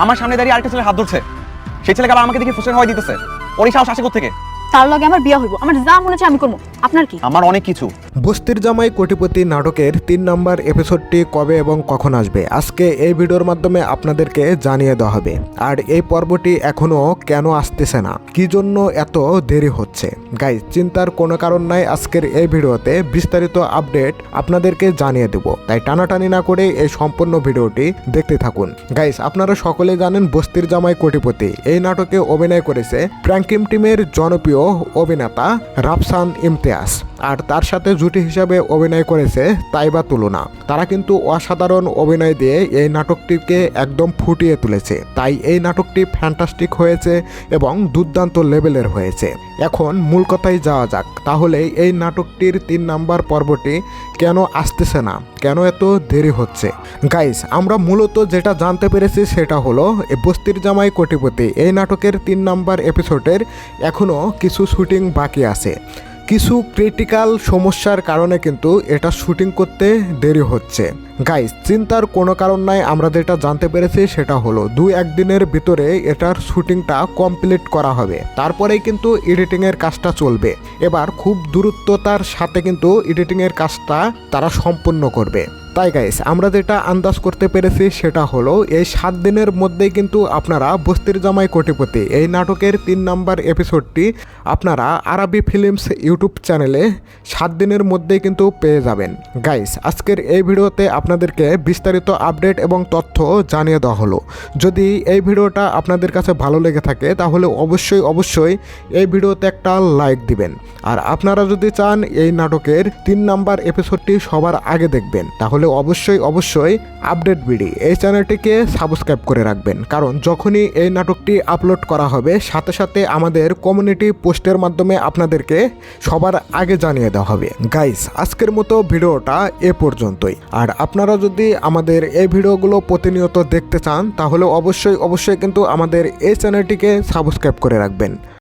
আমার সামনে দাঁড়িয়ে আরেকটা ছেলে হাত ধরছে, সেই ছেলেকে আবার আমাকে দেখে ফুসে হওয়াই দিতেছে। ওর এই সাহস আসে কোত্থেকে? তার লগে আমার বিয়ে হইব, আমার যা মনে হচ্ছে আমি করবো। আপনার কি? আমার অনেক কিছু। বস্তির জামাই কোটিপতি নাটকের 3 নম্বর এপিসোডটি কবে এবং কখন আসবে আজকে এই ভিডিওর মাধ্যমে আপনাদেরকে জানিয়ে দেওয়া হবে। আর এই পর্বটি এখনও কেন আসতেছে না, কি জন্য এত দেরি হচ্ছে, গাইজ চিন্তার কোনো কারণ নাই। আজকের এই ভিডিওতে বিস্তারিত আপডেট আপনাদেরকে জানিয়ে দেব, তাই টানাটানি না করে এই সম্পূর্ণ ভিডিওটি দেখতে থাকুন। গাইজ আপনারা সকলে জানেন বস্তির জামাই কোটিপতি এই নাটকে অভিনয় করেছে প্র্যাঙ্কিম টিমের জনপ্রিয় অভিনেতা রাফসান ইমতিয়াজ, আর তার সাথে জুটি হিসাবে অভিনয় করেছে তাইবা তুলনা। তারা কিন্তু অসাধারণ অভিনয় দিয়ে এই নাটকটিকে একদম ফুটিয়ে তুলেছে, তাই এই নাটকটি ফ্যান্টাস্টিক হয়েছে এবং দুর্দান্ত লেভেলের হয়েছে। এখন মূল কথায় যাওয়া যাক, তাহলে এই নাটকটির 3 নম্বর পর্বটি কেন আসতেছে না, কেন এত দেরি হচ্ছে। গাইস আমরা মূলত যেটা জানতে পেরেছি সেটা হলো বস্তির জামাই কোটিপতি এই নাটকের 3 নম্বর এপিসোডের এখনও কিছু শুটিং বাকি আছে। কিছু ক্রিটিক্যাল সমস্যার কারণে কিন্তু এটা শুটিং করতে দেরি হচ্ছে। গাইস চিন্তার কোনো কারণ নাই, আমরা যেটা জানতে পেরেছি সেটা হলো 2-1 দিনের ভিতরে এটার শুটিংটা কমপ্লিট করা হবে, তারপরেই কিন্তু এডিটিংয়ের কাজটা চলবে। এবার খুব দ্রুততার সাথে কিন্তু এডিটিংয়ের কাজটা তারা সম্পূর্ণ করবে। তাই গাইস আমরা যেটা আন্দাজ করতে পেরেছি সেটা হলো এই 7 দিনের মধ্যেই কিন্তু আপনারা বস্তির জামাই কোটিপতি এই নাটকের 3 নম্বর এপিসোডটি আপনারা আরবি ফিল্মস ইউটিউব চ্যানেলে 7 দিনের মধ্যেই কিন্তু পেয়ে যাবেন। গাইস আজকের এই ভিডিওতে আপনাদেরকে বিস্তারিত আপডেট এবং তথ্য জানিয়ে দেওয়া হলো। যদি এই ভিডিওটা আপনাদের কাছে ভালো লেগে থাকে তাহলে অবশ্যই এই ভিডিওতে একটা লাইক দিবেন। আর আপনারা যদি চান এই নাটকের 3 নম্বর এপিসোডটি সবার আগে দেখবেন তাহলে অবশ্যই আপডেট বিডি এই চ্যানেলটিকে সাবস্ক্রাইব করে রাখবেন, কারণ যখনই এই নাটকটি আপলোড করা হবে সাথে সাথে আমাদের কমিউনিটি পোস্টের মাধ্যমে আপনাদেরকে সবার আগে জানিয়ে দেওয়া হবে। গাইস আজকের মতো ভিডিওটা এ পর্যন্তই। আর আপনারা যদি আমাদের এই ভিডিওগুলো প্রতিনিয়ত দেখতে চান তাহলে অবশ্যই কিন্তু আমাদের এই চ্যানেলটিকে সাবস্ক্রাইব করে রাখবেন।